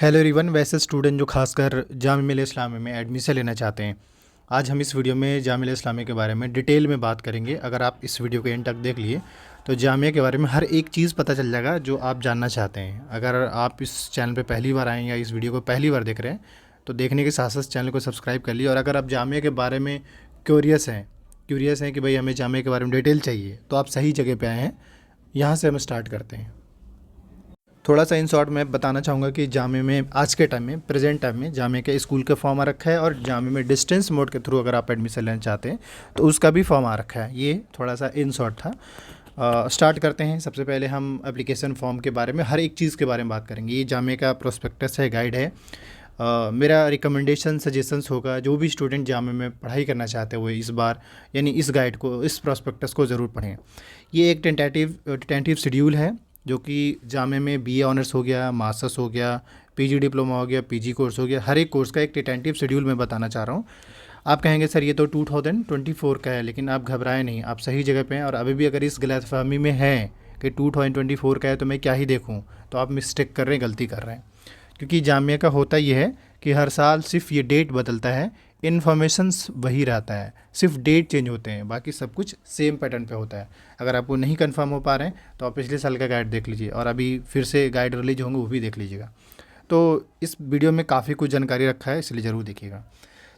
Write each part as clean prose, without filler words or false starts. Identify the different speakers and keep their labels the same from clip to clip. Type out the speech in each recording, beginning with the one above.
Speaker 1: Hello everyone. वैसे student जो खासकर जामिया मिल्लिया इस्लामिया में एडमिशन लेना चाहते हैं, आज हम इस वीडियो में जामिया मिल्लिया इस्लामिया के बारे में डिटेल में बात करेंगे। अगर आप इस वीडियो के एंड तक देख लिए तो जामिया के बारे में हर एक चीज़ पता चल जाएगा जो आप जानना चाहते हैं। अगर आप इस चैनल पे पहली बार आए हैं या इस वीडियो को पहली बार देख रहे हैं तो देखने के साथ साथ चैनल को सब्सक्राइब कर लिए। और अगर आप जामिया के बारे में क्यूरियस हैं कि भाई हमें जामिया के बारे में डिटेल चाहिए, तो आप सही जगह पे आए हैं। यहाँ से हम स्टार्ट करते हैं। थोड़ा सा इन शॉर्ट मैं बताना चाहूँगा कि जामिया में आज के टाइम में प्रेजेंट टाइम में जामिया के स्कूल का फॉर्म आ रखा है, और जामिया में डिस्टेंस मोड के थ्रू अगर आप एडमिशन लेना चाहते हैं तो उसका भी फॉर्म आ रखा है। ये थोड़ा सा इन शॉर्ट था। स्टार्ट करते हैं। सबसे पहले हम एप्लीकेशन फॉर्म के बारे में हर एक चीज़ के बारे में बात करेंगे। ये जामिया का प्रोस्पेक्टस है, गाइड है। मेरा रिकमेंडेशन सजेशंस होगा, जो भी स्टूडेंट जामिया में पढ़ाई करना चाहते हैं वो इस बार यानी इस गाइड को, इस प्रोस्पेक्टस को ज़रूर पढ़ें। ये एक टेंटेटिव शेड्यूल है जो कि जामिया में बीए ऑनर्स हो गया, मास्टर्स हो गया, पीजी डिप्लोमा हो गया, पीजी कोर्स हो गया, हर एक कोर्स का एक टेंटेटिव शेड्यूल मैं बताना चाह रहा हूँ। आप कहेंगे सर ये तो 2024 का है, लेकिन आप घबराएं नहीं, आप सही जगह पे हैं। और अभी भी अगर इस गलतफहमी में हैं कि 2024 का है तो मैं क्या ही देखूँ, तो आप मिस्टेक कर रहे हैं, गलती कर रहे हैं। क्योंकि जामिया का होता ये है कि हर साल सिर्फ ये डेट बदलता है, इन्फॉर्मेशंस वही रहता है, सिर्फ डेट चेंज होते हैं, बाकी सब कुछ सेम पैटर्न पे होता है। अगर आपको नहीं कंफर्म हो पा रहे हैं तो आप पिछले साल का गाइड देख लीजिए, और अभी फिर से गाइड रिलीज होंगे वो भी देख लीजिएगा। तो इस वीडियो में काफ़ी कुछ जानकारी रखा है, इसलिए ज़रूर देखिएगा।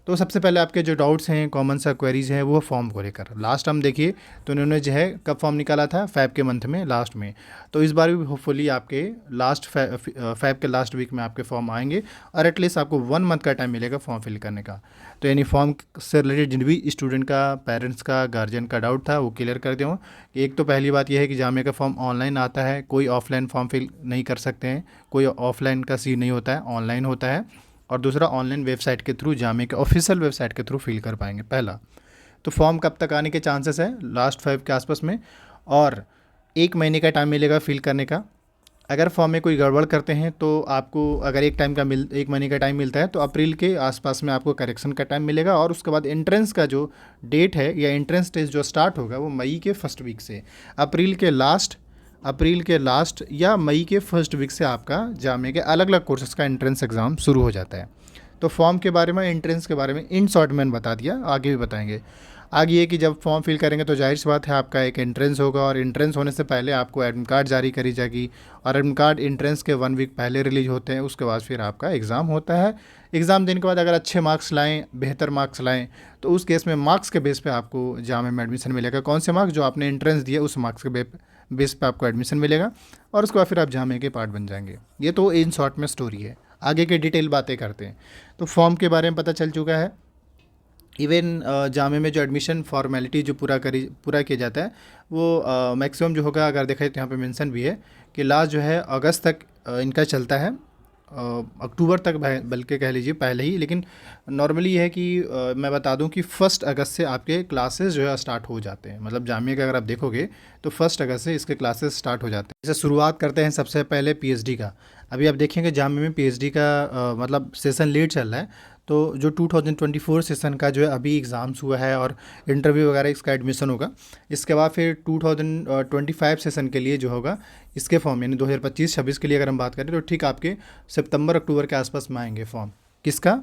Speaker 1: तो सबसे पहले आपके जो डाउट्स हैं, कॉमन सा क्वेरीज़ हैं, वो फॉर्म को लेकर लास्ट हम देखिए तो उन्होंने जो है कब फॉर्म निकाला था, फैब के मंथ में लास्ट में। तो इस बार भी होपफुली आपके फैब के लास्ट वीक में आपके फॉर्म आएंगे, और एटलीस्ट आपको 1 मंथ का टाइम मिलेगा फॉर्म फिल करने का। तो यानी फॉर्म से रिलेटेड जिन भी स्टूडेंट का, पेरेंट्स का, गार्जियन का डाउट था वो क्लियर कर दूँ कि एक तो पहली बात यह है कि जामिया का फॉर्म ऑनलाइन आता है, कोई ऑफलाइन फॉर्म फिल नहीं कर सकते हैं, कोई ऑफलाइन का सीन नहीं होता है, ऑनलाइन होता है। और दूसरा, ऑनलाइन वेबसाइट के थ्रू, जामिया के ऑफिशियल वेबसाइट के थ्रू फिल कर पाएंगे। पहला तो फॉर्म कब तक आने के चांसेस है, लास्ट 5 के आसपास में, और 1 महीने का टाइम मिलेगा फिल करने का। अगर फॉर्म में कोई गड़बड़ करते हैं तो आपको, अगर 1 महीने का टाइम मिलता है तो अप्रैल के आसपास में आपको करेक्शन का टाइम मिलेगा। और उसके बाद एंट्रेंस का जो डेट है या एंट्रेंस टेस्ट जो स्टार्ट होगा वो मई के फर्स्ट वीक से, अप्रैल के लास्ट या मई के फर्स्ट वीक से आपका जामिया के अलग अलग कोर्सेज का एंट्रेंस एग्ज़ाम शुरू हो जाता है। तो फॉर्म के बारे में, एंट्रेंस के बारे में इन शॉर्ट मैंने बता दिया, आगे भी बताएंगे। आगे ये कि जब फॉर्म फिल करेंगे तो जाहिर सी बात है आपका एक एंट्रेंस होगा, और एंट्रेंस होने से पहले आपको एडमिट कार्ड जारी करी जाएगी, और एडमिट कार्ड एंट्रेंस के 1 वीक पहले रिलीज होते हैं। उसके बाद फिर आपका एग्ज़ाम होता है। एग्ज़ाम देने के बाद अगर अच्छे मार्क्स लाएँ, बेहतर मार्क्स लाएँ, तो उस केस में मार्क्स के बेस पे आपको जामिया में एडमिशन मिलेगा। कौन से मार्क्स? जो आपने एंट्रेंस दिया उस मार्क्स के बेस पे आपको एडमिशन मिलेगा, और उसके बाद फिर आप जामिया के पार्ट बन जाएंगे। ये तो इन शॉर्ट में स्टोरी है। आगे के डिटेल बातें करते हैं। तो फॉर्म के बारे में पता चल चुका है। इवन जामिया में जो एडमिशन फॉर्मेलिटी जो पूरा किया जाता है वो मैक्सिमम जो होगा, अगर देखा तो यहाँ पे मेंशन भी है कि लास्ट जो है अगस्त तक इनका चलता है, अक्टूबर तक बल्कि कह लीजिए पहले ही। लेकिन नॉर्मली ये है कि मैं बता दूं कि 1 अगस्त से आपके क्लासेस जो है स्टार्ट हो जाते हैं। मतलब जामिया का अगर आप देखोगे तो 1 अगस्त से इसके क्लासेस स्टार्ट हो जाते हैं। जैसे शुरुआत करते हैं सबसे पहले पीएचडी का। अभी आप देखेंगे जामिया में पीएचडी का मतलब सेशन लेट चल रहा है। तो जो 2024 सेशन का जो है अभी एग्ज़ाम्स हुआ है और इंटरव्यू वगैरह इसका एडमिशन होगा। इसके बाद फिर 2025 सेशन के लिए जो होगा इसके फॉर्म, यानी 2025-26 के लिए अगर हम बात करें तो ठीक आपके सितंबर अक्टूबर के आसपास में आएंगे फॉर्म। किसका?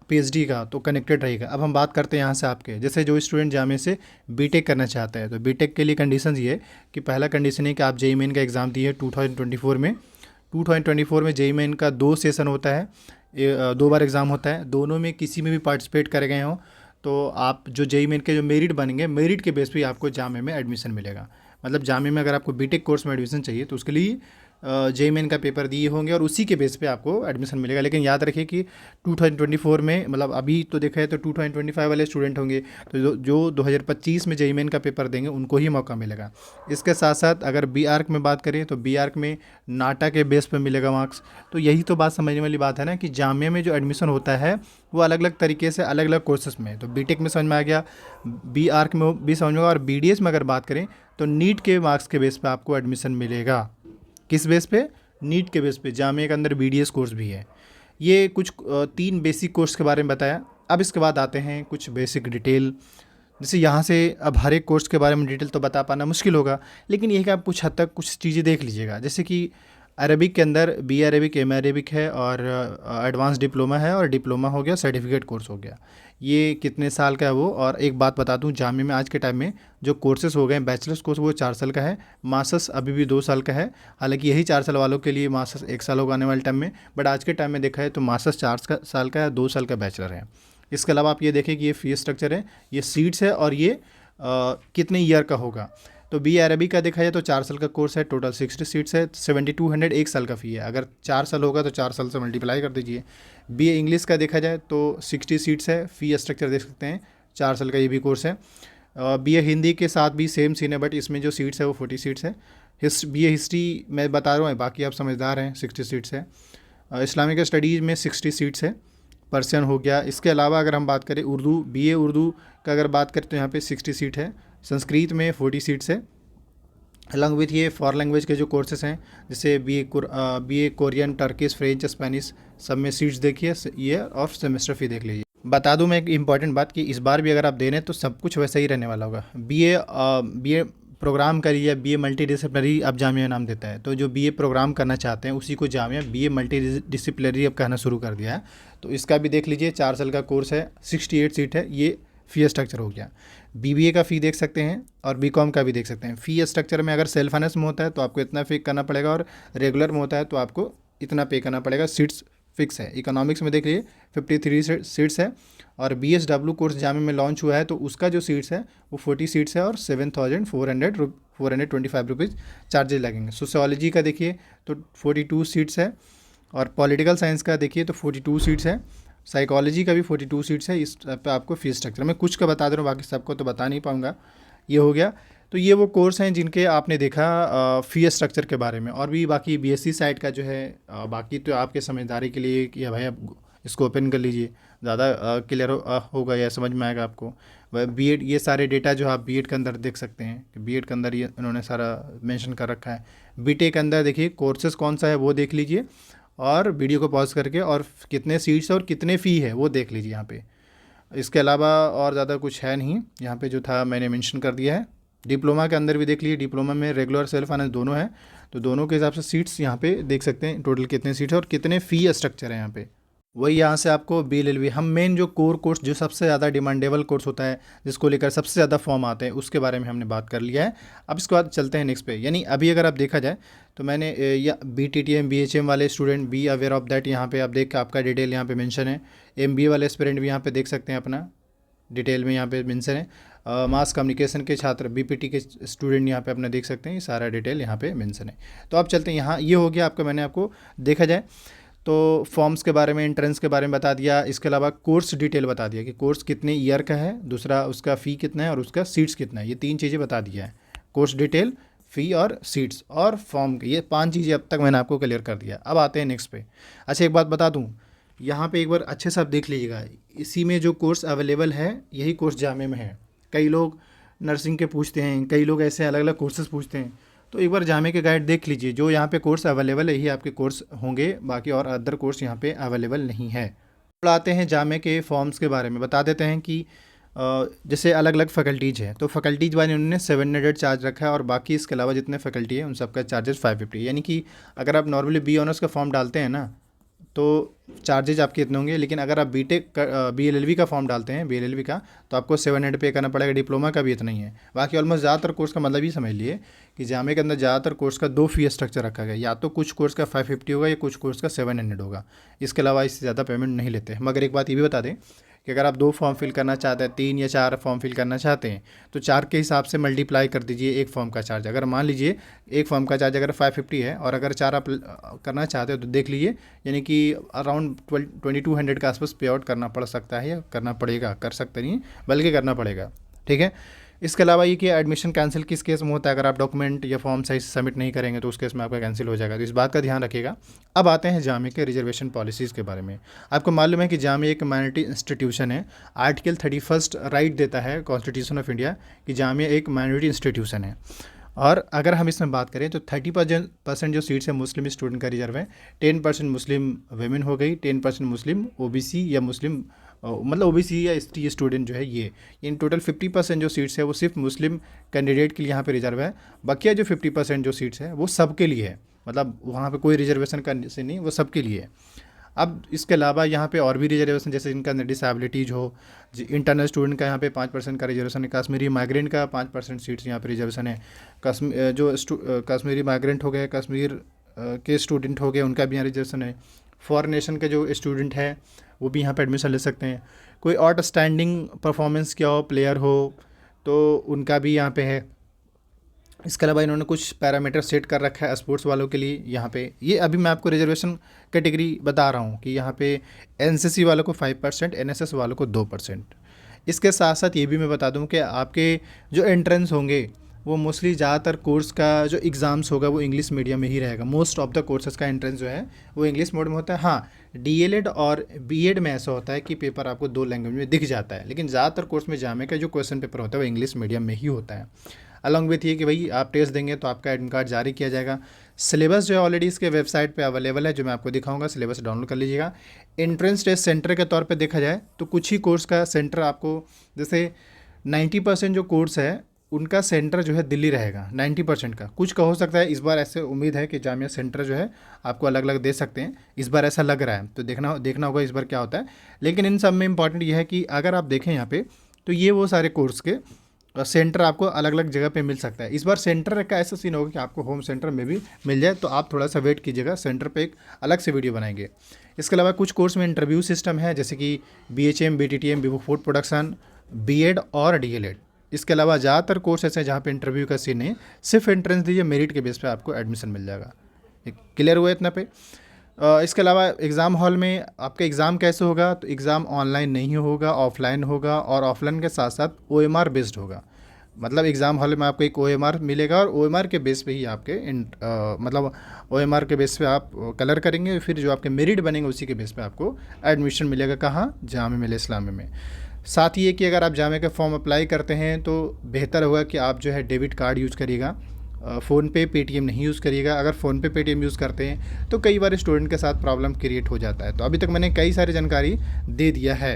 Speaker 1: पीएचडी का। तो कनेक्टेड रहेगा। अब हम बात करते हैं यहाँ से आपके, जैसे जो स्टूडेंट जामिया से बीटेक करना चाहता है, तो बीटेक के लिए कंडीशन ये है कि पहला कंडीशन है कि आप जेईई मेन का एग्ज़ाम दिए 2024 में। 2024 में जेईई मेन का 2 सेशन होता है, 2 बार एग्ज़ाम होता है। दोनों में किसी में भी पार्टिसिपेट कर गए हों तो आप जो जेईई मेन के जो मेरिट बनेंगे, मेरिट के बेस पे आपको जामिया में एडमिशन मिलेगा। मतलब जामिया में अगर आपको बीटेक कोर्स में एडमिशन चाहिए तो उसके लिए जेईई मेन का पेपर दिए होंगे और उसी के बेस पे आपको एडमिशन मिलेगा। लेकिन याद रखिए कि 2024 में, मतलब अभी तो देखा है तो 2025 वाले स्टूडेंट होंगे, तो जो 2025 में जेईई मेन का पेपर देंगे उनको ही मौका मिलेगा। इसके साथ साथ अगर बी आर्क में बात करें तो बी आर्क में नाटा के बेस पे मिलेगा मार्क्स। तो यही तो बात समझने वाली बात है ना, कि जामिया में जो एडमिशन होता है वो अलग अलग तरीके से अलग अलग कोर्सेस में। तो बीटेक में समझ में आ गया, बी आर्क में भी समझ में, और बीडीएस में अगर बात करें तो नीट के मार्क्स के बेस पे आपको एडमिशन मिलेगा। किस बेस पे? नीट के बेस पे। जामिया के अंदर बीडीएस कोर्स भी है। ये कुछ 3 बेसिक कोर्स के बारे में बताया। अब इसके बाद आते हैं कुछ बेसिक डिटेल। जैसे यहाँ से अब हर एक कोर्स के बारे में डिटेल तो बता पाना मुश्किल होगा, लेकिन ये है कि आप कुछ हद तक कुछ चीज़ें देख लीजिएगा। जैसे कि अरबिक के अंदर बी अरबिक, एम अरबिक है और एडवांस डिप्लोमा है, और डिप्लोमा हो गया, सर्टिफिकेट कोर्स हो गया। ये कितने साल का है वो। और एक बात बता दूं, जामिया में आज के टाइम में जो कोर्सेज हो गए, बैचलर्स कोर्स वो 4 साल का है, मास्टर्स अभी भी 2 साल का है। हालांकि यही 4 साल वालों के लिए मास्टर्स 1 साल होगा आने वाले टाइम में, बट आज के टाइम में देखा है तो मास्टर्स 4 साल का है, 2 साल का बैचलर है। इसके अलावा आप ये देखें कि ये फीस स्ट्रक्चर है, ये सीट्स है, और ये कितने ईयर का होगा। तो बी अरबी का देखा जाए तो 4 साल का कोर्स है, टोटल 60 सीट्स है, 7200 1 साल का फ़ी है। अगर 4 साल होगा तो 4 साल से मल्टीप्लाई कर दीजिए। बी ए इंग्लिश का देखा जाए तो 60 सीट्स है, फ़ी स्ट्रक्चर देख सकते हैं, 4 साल का ये भी कोर्स है। बी ए हिंदी के साथ भी सेम सीन है, बट इसमें जो सीट्स है वो 40 सीट्स है। बी ए हिस्ट्री मैं बता रहा हूँ, बाकी आप समझदार हैं, 60 सीट्स है। इस्लामिक स्टडीज़ में 60 सीट्स है, पर्सन हो गया। इसके अलावा अगर हम बात करें उर्दू, बी ए उर्दू का अगर बात करें तो यहाँ पे 60 सीट है। संस्कृत में 40 सीट्स है। अलॉन्ग विथ ये फॉरेन लैंग्वेज के जो कोर्सेज हैं, जैसे बी ए कोरियन, टर्किश, फ्रेंच, स्पेनिश, सब में सीट्स देखिए ये, और सेमेस्टर फ़ी देख लीजिए। बता दूं मैं एक इंपॉर्टेंट बात कि इस बार भी अगर आप दे रहे हैं तो सब कुछ वैसा ही रहने वाला होगा। बी ए प्रोग्राम करिए, या बी ए मल्टी डिसिप्लिनरी अब जामिया नाम देता है, तो जो बी ए प्रोग्राम करना चाहते हैं उसी को Jamia be a multidisciplinary अब कहना शुरू कर दिया है। तो इसका भी देख लीजिए, 4 साल का कोर्स है, 68 सीट है। ये फ़ी स्ट्रक्चर हो गया। बीबीए का फ़ी देख सकते हैं, और बीकॉम का भी देख सकते हैं। फ़ी स्ट्रक्चर में अगर सेल्फ फाइनेंस में होता है तो आपको इतना पे करना पड़ेगा, और रेगुलर में होता है तो आपको इतना पे करना पड़ेगा। सीट्स फिक्स है। इकोनॉमिक्स में देख लीजिए 53 सीट्स है, और BSW कोर्स जामिया में लॉन्च हुआ है तो उसका जो सीट्स है वो 40 सीट्स है, और 7,425 रुपीज़ चार्जेज लगेंगे। सोशियोलॉजी का देखिए तो 42 सीट्स है, और पॉलिटिकल साइंस का देखिए तो 42 सीट्स है। साइकोलॉजी का भी 42 सीट्स है। इस पे आपको फ़ीस स्ट्रक्चर मैं कुछ का बता दे रहा हूँ, बाकी सबको तो बता नहीं पाऊँगा। ये हो गया। तो ये वो कोर्स हैं जिनके आपने देखा फ़ी स्ट्रक्चर के बारे में। और भी बाकी BSc साइड का जो है बाकी तो आपके समझदारी के लिए कि भाई आप इसको ओपन कर लीजिए, ज़्यादा क्लियर होगा या समझ में आएगा आपको। वह B.Ed ये सारे डेटा जो आप B.Ed के अंदर देख सकते हैं कि B.Ed के अंदर ये उन्होंने सारा मेंशन कर रखा है। B.Tech के अंदर देखिए कोर्सेज़ कौन सा है वो देख लीजिए, और वीडियो को पॉज करके, और कितने सीट्स और कितने फ़ी है वो देख लीजिए यहाँ पे। इसके अलावा और ज़्यादा कुछ है नहीं, यहाँ पे जो था मैंने मेंशन कर दिया है। डिप्लोमा के अंदर भी देख लीजिए, डिप्लोमा में रेगुलर सेल्फ फाइनेंस दोनों है, तो दोनों के हिसाब से सीट्स यहाँ पे देख सकते हैं, टोटल कितने सीट्स है और कितने फ़ी स्ट्रक्चर है यहाँ पे। वही यहाँ से आपको BLLB, हम मेन जो कोर कोर्स जो सबसे ज़्यादा डिमांडेबल कोर्स होता है, जिसको लेकर सबसे ज़्यादा फॉर्म आते हैं, उसके बारे में हमने बात कर लिया है। अब इसके बाद चलते हैं नेक्स्ट पे। यानी अभी अगर आप देखा जाए तो मैंने या BTTM BHM वाले student be aware of that, यहाँ पे आप देख के आपका डिटेल यहाँ पे मेंशन है। MBA वाले एस्पिरेंट भी यहाँ पे देख सकते हैं, अपना डिटेल में यहाँ पे मेंशन है। मास कम्युनिकेशन के छात्र BPT के स्टूडेंट यहाँ पे अपना देख सकते हैं, ये सारा डिटेल यहाँ पे मेंशन है। तो अब चलते हैं यहाँ, ये हो गया आपका, मैंने आपको देखा जाए तो फॉर्म्स के बारे में, एंट्रेंस के बारे में बता दिया। इसके अलावा कोर्स डिटेल बता दिया कि कोर्स कितने ईयर का है, दूसरा उसका फ़ी कितना है, और उसका सीट्स कितना है। ये 3 चीज़ें बता दिया है, कोर्स डिटेल, फ़ी और सीट्स और फॉर्म की। ये 5 चीज़ें अब तक मैंने आपको क्लियर कर दिया। अब आते हैं नेक्स्ट पे। अच्छा एक बात बता दूँ, यहाँ पे एक बार अच्छे से आप देख लीजिएगा, इसी में जो कोर्स अवेलेबल है यही कोर्स जामिया में है। कई लोग नर्सिंग के पूछते हैं, कई लोग ऐसे अलग अलग कोर्सेज पूछते हैं, तो एक बार जामिया के गाइड देख लीजिए, जो यहाँ पे कोर्स अवेलेबल है यही आपके कोर्स होंगे, बाकी और अदर कोर्स यहाँ पे अवेलेबल नहीं है। अब आते हैं जामिया के फॉर्म्स के बारे में, बता देते हैं कि जैसे अलग अलग फैकल्टीज़ हैं तो फैकल्टीज़ वाले उन्होंने 700 चार्ज रखा है, और बाकी इसके अलावा जितने फैकल्टी है उन सबका चार्जेस 550। यानी कि अगर आप नॉर्मली बी ऑनर्स का फॉर्म डालते हैं ना तो चार्जेज आपके इतने होंगे, लेकिन अगर आप BLLB का फॉर्म डालते हैं, BLLB का, तो आपको 700 पे करना पड़ेगा। डिप्लोमा का भी इतना ही है। बाकी ऑलमोस्ट ज़्यादातर कोर्स का मतलब ही समझ लिए कि जामिया के अंदर ज़्यादातर कोर्स का 2 फ़ी स्ट्रक्चर रखा गया, या तो कुछ कोर्स का 550 होगा या कुछ कोर्स का 700 होगा। इसके अलावा इससे ज़्यादा पेमेंट नहीं लेते। मगर एक बात ये भी बता दें कि अगर आप 2 फॉर्म फिल करना चाहते हैं, 3 या 4 फॉर्म फिल करना चाहते हैं, तो 4 के हिसाब से मल्टीप्लाई कर दीजिए एक फॉर्म का चार्ज। अगर मान लीजिए एक फॉर्म का चार्ज अगर 550 है, और अगर 4 आप करना चाहते हो तो देख लीजिए, यानी कि अराउंड 2200 के आसपास पे आउट करना पड़ सकता है, या करना पड़ेगा, कर सकते नहीं बल्कि करना पड़ेगा। ठीक है। इसके अलावा ये कि एडमिशन कैंसिल किस केस में होता है, अगर आप डॉक्यूमेंट या फॉर्म सही से सबमिट नहीं करेंगे तो उस केस में आपका कैंसिल हो जाएगा, तो इस बात का ध्यान रखिएगा। अब आते हैं जामिया के रिजर्वेशन पॉलिसीज़ के बारे में। आपको मालूम है कि जामिया एक माइनॉरिटी इंस्टीट्यूशन है। आर्टिकल 31 राइट देता है कॉन्स्टिट्यूशन ऑफ इंडिया कि जामिया एक माइनॉरिटी इंस्टीट्यूशन है। और अगर हम इसमें बात करें तो 30% जो सीट्स है मुस्लिम स्टूडेंट का रिजर्व है, 10% मुस्लिम वेमेन हो गई, 10% मुस्लिम OBC या मुस्लिम मतलब OBC या ST स्टूडेंट जो है ये, इन टोटल 50% जो सीट्स है वो सिर्फ मुस्लिम कैंडिडेट के लिए यहाँ पे रिजर्व है। बाकी जो 50% जो सीट्स है वो सब के लिए है। मतलब वहाँ पे कोई रिजर्वेशन का से नहीं, वो सबके लिए है। अब इसके अलावा यहाँ पे और भी रिजर्वेशन, जैसे जिनका डिसेबिलिटीज हो, इंटरनल स्टूडेंट का यहाँ पे 5% का रिजर्वेशन है, कश्मीरी माइग्रेंट का 5% सीट्स यहाँ पे रिजर्वेशन है, कश्मीरी माइग्रेंट हो गए, कश्मीर के स्टूडेंट हो गए, उनका भी यहाँ रिजर्वेशन है। फॉरेन नेशन के जो स्टूडेंट हैं वो भी यहाँ पे एडमिशन ले सकते हैं। कोई आउटस्टैंडिंग परफॉर्मेंस किया हो, प्लेयर हो, तो उनका भी यहाँ पे है। इसके अलावा इन्होंने कुछ पैरामीटर सेट कर रखा है स्पोर्ट्स वालों के लिए यहाँ पे। ये अभी मैं आपको रिजर्वेशन कैटेगरी बता रहा हूँ कि यहाँ पे एनसीसी वालों को 5%, एनएसएस वालों को 2%। इसके साथ साथ ये भी मैं बता दूँ कि आपके जो एंट्रेंस होंगे वो मोस्टली ज़्यादातर कोर्स का जो एग्ज़ाम्स होगा वो इंग्लिश मीडियम में ही रहेगा। मोस्ट ऑफ द कोर्सेज़ का एंट्रेंस जो है वो इंग्लिश मीडियम होता है। हाँ, डीएलएड और बीएड में ऐसा होता है कि पेपर आपको 2 लैंग्वेज में दिख जाता है, लेकिन ज़्यादातर कोर्स में जामे का जो क्वेश्चन पेपर होता है वो इंग्लिश मीडियम में ही होता है। अलॉन्ग विथ ये कि भाई आप टेस्ट देंगे तो आपका एडमिट कार्ड जारी किया जाएगा। सिलेबस जो है ऑलरेडी इसके वेबसाइट पे अवेलेबल है, जो मैं आपको दिखाऊंगा, सिलेबस डाउनलोड कर लीजिएगा। एंट्रेंस टेस्ट सेंटर के तौर पे देखा जाए तो कुछ ही कोर्स का सेंटर आपको, जैसे 90% जो कोर्स है उनका सेंटर जो है दिल्ली रहेगा 90% का। कुछ का हो सकता है, इस बार ऐसे उम्मीद है कि जामिया सेंटर जो है आपको अलग अलग दे सकते हैं, इस बार ऐसा लग रहा है, तो देखना होगा इस बार क्या होता है। लेकिन इन सब में इंपॉर्टेंट ये है कि अगर आप देखें यहाँ पे तो ये वो सारे कोर्स के सेंटर आपको अलग अलग जगह पे मिल सकता है। इस बार सेंटर का ऐसा सीन होगा कि आपको होम सेंटर में भी मिल जाए, तो आप थोड़ा सा वेट कीजिएगा, सेंटर पे एक अलग से वीडियो बनाएंगे। इसके अलावा कुछ कोर्स में इंटरव्यू सिस्टम है, जैसे कि BHM, BTTM, विवो फूड प्रोडक्शन, बीएड और डीएलएड। इसके अलावा ज़्यादातर कोर्स ऐसे हैं जहाँ पे इंटरव्यू का सीन नहीं, सिर्फ एंट्रेंस दीजिए, मेरिट के बेस पे आपको एडमिशन मिल जाएगा। क्लियर हुआ इतना पे? इसके अलावा एग्ज़ाम हॉल में आपका एग्ज़ाम कैसे होगा, तो एग्ज़ाम ऑनलाइन नहीं होगा, ऑफलाइन होगा, और ऑफलाइन के साथ साथ OMR बेस्ड होगा। मतलब एग्ज़ाम हॉल में आपको एक OMR मिलेगा और OMR के बेस पे ही आपके मतलब OMR के बेस पे आप कलर करेंगे, फिर जो आपके मेरिट बनेंगे उसी के बेस पे आपको एडमिशन मिलेगा। कहाँ? जामिया मिल्लिया इस्लामिया में। साथ ही ये कि अगर आप जामिया का फॉर्म अप्लाई करते हैं तो बेहतर होगा कि आप जो है डेबिट कार्ड यूज़ करिएगा, फ़ोनपे पेटीएम नहीं यूज़ करिएगा। अगर फ़ोनपे पेटीएम यूज़ करते हैं तो कई बार स्टूडेंट के साथ प्रॉब्लम क्रिएट हो जाता है। तो अभी तक मैंने कई सारी जानकारी दे दिया है।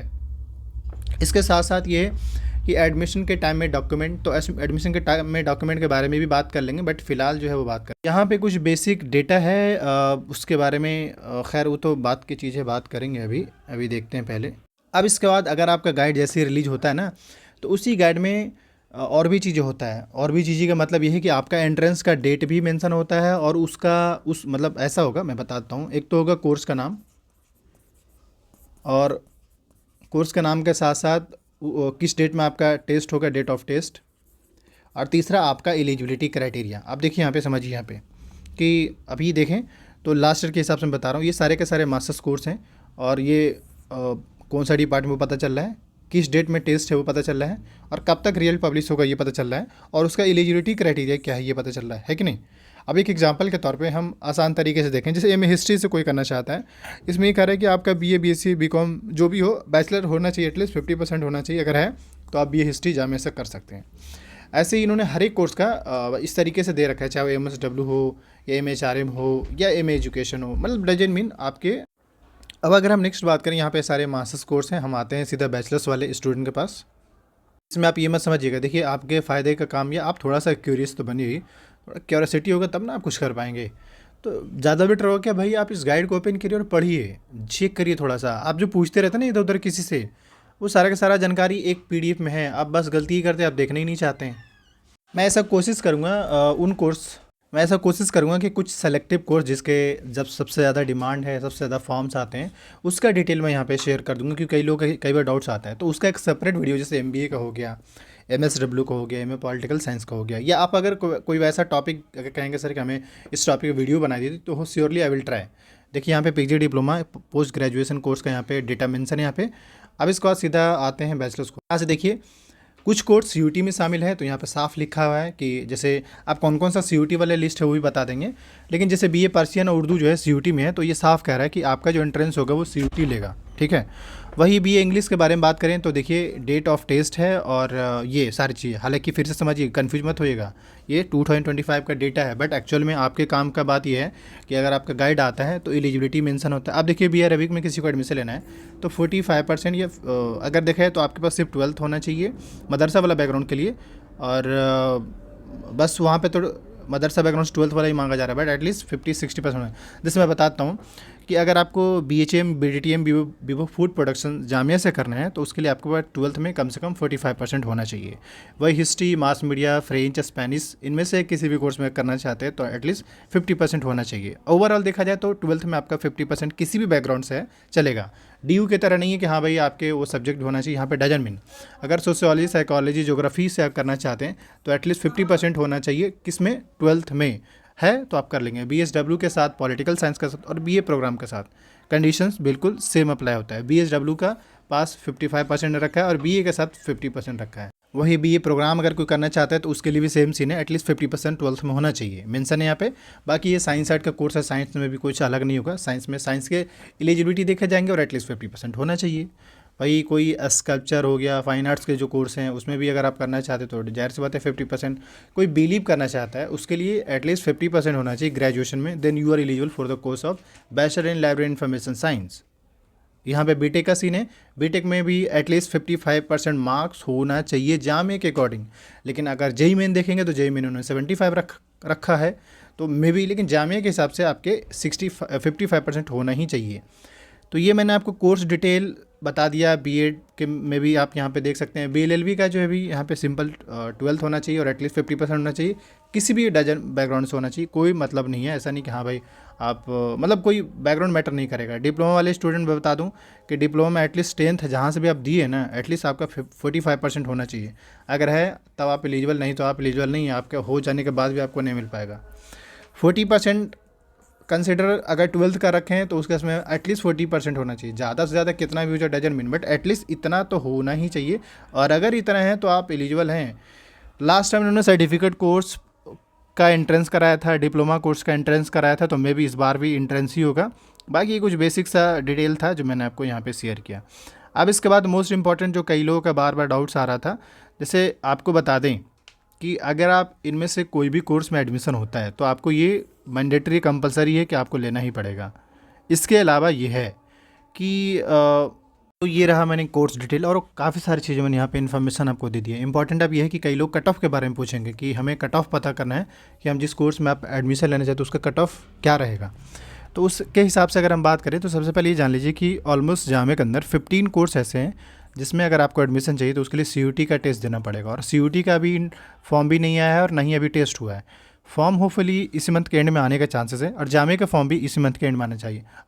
Speaker 1: इसके साथ साथ ये कि एडमिशन के टाइम में डॉक्यूमेंट, तो एडमिशन के टाइम में डॉक्यूमेंट के बारे में भी बात कर लेंगे, बट फ़िलहाल जो है वो बात कर यहाँ पे कुछ बेसिक डेटा है, उसके बारे में खैर वो तो बात की चीज़ें बात करेंगे। अभी देखते हैं पहले। अब इसके बाद अगर आपका गाइड जैसे ही रिलीज होता है ना, तो उसी गाइड में और भी चीज़ें होता है। और भी चीज़ें का मतलब ये है कि आपका एंट्रेंस का डेट भी मेंशन होता है, और उस मतलब ऐसा होगा, मैं बताता हूँ। एक तो होगा कोर्स का नाम, और कोर्स के नाम के साथ साथ किस डेट में आपका टेस्ट होगा, डेट ऑफ टेस्ट, और तीसरा आपका एलिजिबिलिटी क्राइटेरिया। आप देखिए यहाँ पे, समझिए यहाँ पे कि अभी देखें तो लास्ट ईयर के हिसाब से मैं बता रहा हूँ, ये सारे के सारे मास्टर्स कोर्स हैं, और ये कौन सा डिपार्टमेंट वो पता चल रहा है, किस डेट में टेस्ट है वो पता चल रहा है, और कब तक रिजल्ट पब्लिश होगा ये पता चल रहा है, और उसका एलिजिबिलिटी क्राइटेरिया क्या है ये पता चल रहा है कि नहीं। अब एक एग्जांपल के तौर पे हम आसान तरीके से देखें, जैसे एमए हिस्ट्री से कोई करना चाहता है, इसमें ये कह रहा है कि आपका BA, BSc, BCom जो भी हो, बैचलर होना चाहिए, एटलीस्ट 50% होना चाहिए। अगर है तो आप BA हिस्ट्री जामिया से कर सकते हैं। ऐसे ही इन्होंने हर एक कोर्स का इस तरीके से दे रखा है, चाहे वो MSW हो या MHRM हो या MA एजुकेशन हो, मतलब डजंट मीन आपके। अब अगर हम नेक्स्ट बात करें, यहाँ पे सारे मास्टर्स कोर्स हैं, हम आते हैं सीधा बैचलर्स वाले स्टूडेंट के पास। इसमें आप ये मत समझिएगा, देखिए आपके फ़ायदे का काम, या आप थोड़ा सा क्यूरियस तो बनिए, थोड़ा क्यूरियोसिटी होगा तब ना आप कुछ कर पाएंगे। तो ज़्यादा बेटर होगा क्या भाई, आप इस गाइड को ओपन करिए और पढ़िए, चेक करिए थोड़ा सा। आप जो पूछते रहते हैं ना इधर उधर किसी से, वो सारा का सारा जानकारी एक PDF में है, आप बस गलती ही करते हैं, आप देखना ही नहीं चाहते हैं। मैं ऐसा कोशिश करूँगा कि कुछ सेलेक्टिव कोर्स जिसके जब सबसे ज़्यादा डिमांड है, सबसे ज़्यादा फॉर्म्स आते हैं, उसका डिटेल मैं यहाँ पे शेयर कर दूँगा, क्योंकि कई लोग कई बार डाउट्स आता है, तो उसका एक सेपरेट वीडियो, जैसे MBA का हो गया, MSW का हो गया, MA पॉलिटिकल साइंस का हो गया, या आप अगर कोई वैसा टॉपिक अगर कहेंगे सर कि हमें इस टॉपिक पर वीडियो बना दी, तो श्योरली आई विल ट्राई। देखिए यहाँ पे PG diploma post graduation course का यहाँ पे डेटा मेंशन है यहाँ पे। अब इसके बाद सीधा आते हैं बैचलर्स को। यहाँ से देखिए कुछ कोर्स CUT में शामिल है, तो यहाँ पे साफ लिखा हुआ है कि जैसे आप कौन कौन सा CUT वाले लिस्ट है वो भी बता देंगे। लेकिन जैसे BA पर्शियन और उर्दू जो है CUT में है, तो ये साफ कह रहा है कि आपका जो एंट्रेंस होगा वो CUT लेगा, ठीक है। वही BA इंग्लिश के बारे में बात करें तो देखिए डेट ऑफ टेस्ट है, और ये सारी चीज़ें, हालांकि फिर से समझिए, कन्फ्यूज मत होइएगा, ये 2025 का डेटा है, बट एक्चुअल में आपके काम का बात ये है कि अगर आपका गाइड आता है तो एलिजिबिलिटी मेंशन होता है। अब देखिए BA अरबिक में किसी को एडमिशन लेना है तो 45% या अगर देखा है तो आपके पास सिर्फ 12th होना चाहिए मदरसा वाला बैकग्राउंड के लिए, और बस वहाँ पे तो मदरसा बैकग्राउंड 12th वाला ही मांगा जा रहा है, बट एटलीस्ट 50-60% जैसे मैं बताता हूँ कि अगर आपको BHM BDTM Vivo food production Jamia से करना है तो उसके लिए आपको 12th में कम से कम 45% होना चाहिए। वही history, mass media, French, Spanish, इनमें से किसी भी कोर्स में करना चाहते हैं तो एटलीस्ट 50% होना चाहिए। ओवरऑल देखा जाए तो 12th में आपका 50% किसी भी बैकग्राउंड से है चलेगा। DU की तरह नहीं है कि हाँ भाई आपके वो सब्जेक्ट होना चाहिए, यहाँ पे डजन मीन। अगर सोशियोलॉजी, साइकोलॉजी, ज्योग्राफी से आप करना चाहते हैं तो एटलीस्ट 50% होना चाहिए, किस में, 12th में है तो आप कर लेंगे। BSW के साथ, पॉलिटिकल साइंस के साथ और BA प्रोग्राम के साथ कंडीशंस बिल्कुल सेम अप्लाई होता है। BSW का पास 55% रखा है और BA के साथ 50% रखा है। वही BA प्रोग्राम अगर कोई करना चाहता है तो उसके लिए भी सेम सीन है, एटलीस्ट 50% 12th में होना चाहिए, मेंशन है यहाँ पे। बाकी ये साइंस साइड का कोर्स है, साइंस में भी कुछ अलग नहीं होगा। साइंस में साइंस के एलिजिबिलिटी देखे जाएंगे और एटलीस्ट 50% होना चाहिए। भाई कोई स्कल्पचर हो गया, फाइन आर्ट्स के जो कोर्स हैं उसमें भी अगर आप करना चाहते तो जाहिर सी बात है 50%। कोई बिलीव करना चाहता है उसके लिए एटलीस्ट 50% होना चाहिए ग्रेजुएशन में, then you are eligible for the course of bachelor in library information science. यहाँ पे बीटेक का सीन है, बीटेक में भी एटलीस्ट 55% मार्क्स होना चाहिए जामे के अकॉर्डिंग। लेकिन अगर जेई मेन देखेंगे तो जेई मेन उन्होंने 75 रखा है तो मे बी, लेकिन जामिया के हिसाब से आपके 55% होना ही चाहिए। तो ये मैंने आपको कोर्स डिटेल बता दिया। बीएड के में भी आप यहाँ पे देख सकते हैं। BLLB का जो है भी यहाँ पे सिंपल 12th होना चाहिए और एटलीस्ट 50% होना चाहिए, किसी भी डजन बैकग्राउंड से होना चाहिए। कोई मतलब नहीं है, ऐसा नहीं कि हाँ भाई आप मतलब कोई बैकग्राउंड मैटर नहीं करेगा। डिप्लोमा वाले स्टूडेंट मैं बता दूं कि डिप्लोमा में एटलीस्ट 10th जहाँ से भी आप दिए ना, एटलीस्ट आपका 45% होना चाहिए। अगर है तब आप एलिजिबल, नहीं तो आप एलिजिबल नहीं है, आपके हो जाने के बाद भी आपको नहीं मिल पाएगा। 40% कंसिडर अगर 12th का रखें तो उसके उसमें एटलीस्ट 40% होना चाहिए। ज़्यादा से ज़्यादा कितना भी हो जाए डजन मीन, बट एटलीस्ट इतना तो होना ही चाहिए। और अगर इतना है तो आप एलिजिबल हैं। लास्ट टाइम उन्होंने सर्टिफिकेट कोर्स का एंट्रेंस कराया था, डिप्लोमा कोर्स का एंट्रेंस कराया था, तो मे भी इस बार भी एंट्रेंस ही होगा। बाकी कुछ बेसिक सा डिटेल था जो मैंने आपको यहाँ पे शेयर किया। अब इसके बाद मोस्ट इंपॉर्टेंट जो कई लोगों का बार बार डाउट्स आ रहा था, जैसे आपको बता दें कि अगर आप इनमें से कोई भी कोर्स में एडमिशन होता है तो आपको ये मैंडेटरी कंपलसरी है कि आपको लेना ही पड़ेगा। इसके अलावा ये है कि तो ये रहा मैंने कोर्स डिटेल और काफ़ी सारी चीज़ें मैंने यहाँ पे इन्फॉर्मेशन आपको दे दी है। इंपॉर्टेंट अब ये है कि कई लोग कट ऑफ के बारे में पूछेंगे कि हमें कट ऑफ पता करना है कि हम जिस कोर्स में आप एडमिशन लेना चाहते हैं उसका कट ऑफ क्या रहेगा। तो उसके हिसाब से अगर हम बात करें तो सबसे पहले ये जान लीजिए कि ऑलमोस्ट जामे के अंदर 15 कोर्स ऐसे हैं जिसमें अगर आपको एडमिशन चाहिए तो उसके लिए CUT का टेस्ट देना पड़ेगा। और CUT का अभी फॉर्म भी नहीं आया है और ना ही अभी टेस्ट हुआ है। फॉर्म होपफुली इसी मंथ के एंड में आने का चांसेस है और जामे का फॉर्म भी इसी मंथ के एंड में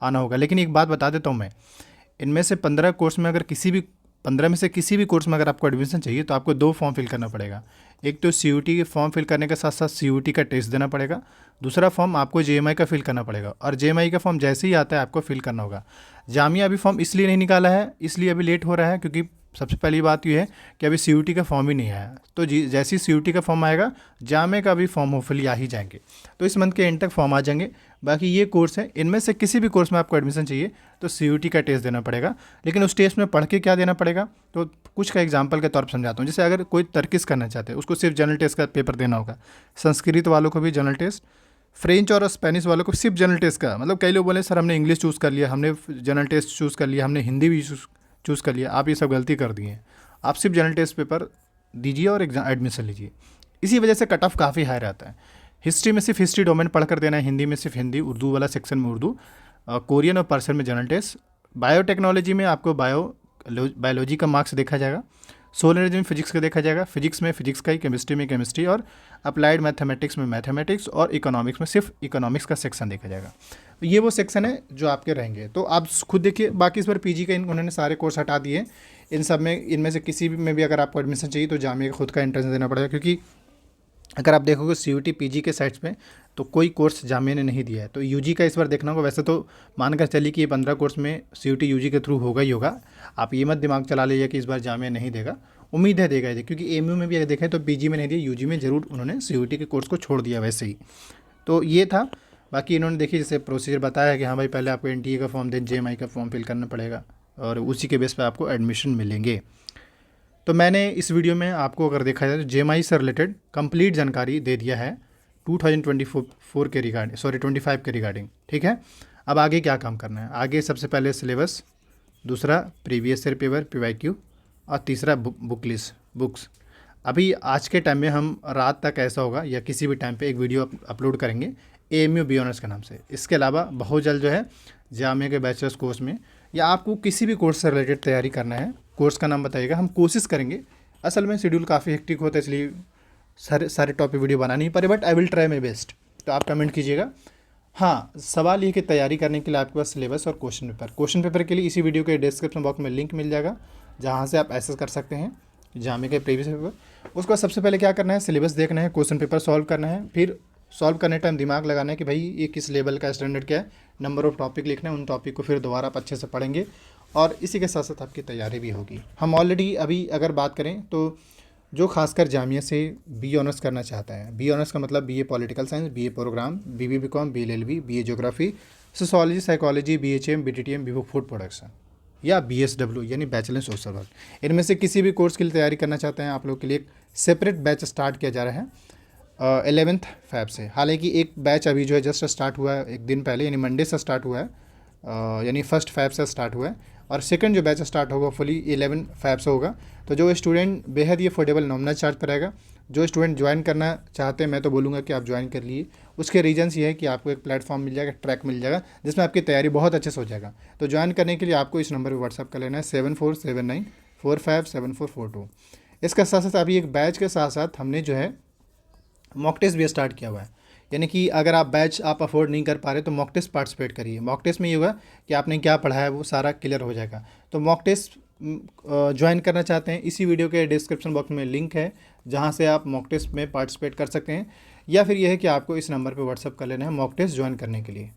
Speaker 1: आना होगा। लेकिन एक बात बता देता हूँ मैं, इनमें से 15 कोर्स में अगर किसी भी 15 में से किसी भी कोर्स में अगर आपको एडमिशन चाहिए तो आपको 2 फॉर्म फिल करना पड़ेगा। एक तो CUT के फॉर्म फिल करने के साथ साथ CUT का टेस्ट देना पड़ेगा, दूसरा फॉर्म आपको JMI का फिल करना पड़ेगा। और JMI का फॉर्म जैसे ही आता है आपको फिल करना होगा। जामिया अभी फॉर्म इसलिए नहीं निकाला है, इसलिए अभी लेट हो रहा है क्योंकि सबसे पहली बात यह है कि अभी CUT का फॉर्म ही नहीं आया। तो जैसे ही CUT का फॉर्म आएगा जामे का भी फॉर्म होपफुली आ ही जाएंगे, तो इस मंथ के एंड तक फॉर्म आ जाएंगे। बाकी ये कोर्स है, इनमें से किसी भी कोर्स में आपको एडमिशन चाहिए तो CUT का टेस्ट देना पड़ेगा। लेकिन उस टेस्ट में पढ़ के क्या देना पड़ेगा तो कुछ का एग्जांपल के तौर पर समझाता हूँ। जैसे अगर कोई तर्किस करना चाहते हैं उसको सिर्फ जनरल टेस्ट का पेपर देना होगा। संस्कृत वालों को भी जनरल टेस्ट, फ्रेंच और स्पेनिश वालों को सिर्फ जनरल टेस्ट का। मतलब कई लोग बोले सर हमने इंग्लिश चूज़ कर लिया, हमने जनरल टेस्ट चूज़ कर लिया, हमने हिंदी भी चूज़ कर लिया। आप ये सब गलती कर दिए। आप सिर्फ जनरल टेस्ट पेपर दीजिए और एग्जाम एडमिशन लीजिए। इसी वजह से कट ऑफ काफ़ी हाई रहता है। हिस्ट्री में सिर्फ हिस्ट्री डोमेन पढ़ कर देना है, हिंदी में सिर्फ हिंदी, उर्दू वाला सेक्शन में उर्दू, कोरियन और पर्शियन में जनरल टेस्ट। बायोटेक्नोलॉजी में आपको बायोलॉजी का मार्क्स देखा जाएगा। सोलर एनर्जी में फिजिक्स का देखा जाएगा, फिजिक्स में फिजिक्स का ही, केमिस्ट्री में केमिस्ट्री और अप्लाइड मैथमेटिक्स में मैथमेटिक्स और इकोनॉमिक्स में सिर्फ इकोनॉमिक्स का सेक्शन देखा जाएगा। तो ये वो सेक्शन है जो आपके रहेंगे। तो आप खुद देखिए। बाकी इस बार PG का उन्होंने सारे कोर्स हटा दिए। इन सब में इनमें से किसी भी में भी अगर आपको एडमिशन चाहिए तो जामिया का खुद का एंट्रेंस देना पड़ेगा। क्योंकि अगर आप देखोगे CUT PG के साइट्स पे तो कोई कोर्स जामिया ने नहीं दिया है। तो UG का इस बार देखना होगा। वैसे तो मानकर चलिए कि ये 15 कोर्स में CUT UG के थ्रू होगा ही होगा। आप ये मत दिमाग चला लीजिए कि इस बार जामिया नहीं देगा। उम्मीद है देगा, क्योंकि AMU में भी अगर देखें तो PG में नहीं दिया, UG में ज़रूर उन्होंने CUT के कोर्स को छोड़ दिया वैसे ही। तो ये था। बाकी इन्होंने देखिए जैसे प्रोसीजर बताया कि हाँ भाई पहले आपको NTA का फॉर्म, देन JMI का फॉर्म फिल करना पड़ेगा और उसी के बेस पर आपको एडमिशन मिलेंगे। तो मैंने इस वीडियो में आपको अगर देखा जाए तो JMI से रिलेटेड कंप्लीट जानकारी दे दिया है 2024 के रिगार्डिंग, 25 के रिगार्डिंग। ठीक है, अब आगे क्या काम करना है। आगे सबसे पहले सिलेबस, दूसरा प्रीवियस ईयर पेपर PYQ और तीसरा बुक लिस्ट बुक्स। अभी आज के टाइम में हम रात तक ऐसा होगा या किसी भी टाइम पे एक वीडियो अपलोड करेंगे AMU बी ऑनर्स के नाम से। इसके अलावा बहुत जल्द जो है जामिया के बैचलर्स कोर्स में या आपको किसी भी कोर्स से रिलेटेड तैयारी करना है, कोर्स का नाम बताइएगा, हम कोशिश करेंगे। असल में शेड्यूल काफ़ी हेक्टिक होता है, इसलिए सारे टॉपिक वीडियो बना नहीं पारे, but I will try my best. तो आप कमेंट कीजिएगा। हाँ, सवाल ये कि तैयारी करने के लिए आपके पास सिलेबस और क्वेश्चन पेपर के लिए इसी वीडियो के डिस्क्रिप्शन बॉक्स में लिंक मिल जाएगा, जहाँ से आप एक्सेस कर सकते हैं जामिया के प्रीवियस पेपर। उसके बाद सबसे पहले क्या करना है, सिलेबस देखना है, क्वेश्चन पेपर सॉल्व करना है, फिर सॉल्व करने टाइम दिमाग लगाना है कि भाई ये किस लेवल का स्टैंडर्ड क्या है, नंबर ऑफ टॉपिक लिखना है, उन टॉपिक को फिर दोबारा आप अच्छे से पढ़ेंगे और इसी के साथ साथ आपकी तैयारी भी होगी। हम ऑलरेडी अभी अगर बात करें तो जो खासकर जामिया से बी ऑनर्स करना चाहता है, बी ऑनर्स का मतलब BA political science, BA programme, BB BCom, BLLB, BA geography, sociology, psychology, BHM, BTTM, BVOC food production या BSW यानी बैचलर इन सोशल वर्क, इनमें से किसी भी कोर्स के लिए तैयारी करना चाहते हैं, आप लोग के लिए एक सेपरेट बैच स्टार्ट किया जा रहा है 11 फ़रवरी से। हालांकि एक बैच अभी जो है जस्ट स्टार्ट हुआ है, एक दिन पहले यानी मंडे से स्टार्ट हुआ है, यानी 1 फरवरी से स्टार्ट हुआ है, और सेकंड जो बैच स्टार्ट होगा फुली 11 फरवरी से होगा। तो जो स्टूडेंट बेहद ही अफोर्डेबल नॉमिनल चार्ज पर आएगा, जो स्टूडेंट ज्वाइन करना चाहते हैं मैं तो बोलूँगा कि आप ज्वाइन कर लिए। उसके रीजन्स ये है कि आपको एक प्लेटफॉर्म मिल जाएगा, ट्रैक मिल जाएगा, जिसमें आपकी तैयारी बहुत अच्छे से हो जाएगा। तो ज्वाइन करने के लिए आपको इस नंबर पर व्हाट्सअप कर लेना है 7479457442। इसके साथ साथ अभी एक बैच के साथ साथ हमने जो है मॉक टेस्ट भी स्टार्ट किया हुआ है, यानी कि अगर आप बैच आप अफोर्ड नहीं कर पा रहे तो मॉक टेस्ट पार्टिसिपेट करिए। मॉक टेस्ट में ये होगा कि आपने क्या पढ़ा है वो सारा क्लियर हो जाएगा। तो मॉक टेस्ट ज्वाइन करना चाहते हैं, इसी वीडियो के डिस्क्रिप्शन बॉक्स में लिंक है, जहां से आप मॉक टेस्ट में पार्टिसिपेट कर सकते हैं, या फिर यह है कि आपको इस नंबर पर व्हाट्सअप कर लेना है मॉक टेस्ट ज्वाइन करने के लिए।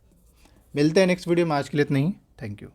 Speaker 1: मिलते हैं नेक्स्ट वीडियो में, आज के लिए इतना ही। Thank you.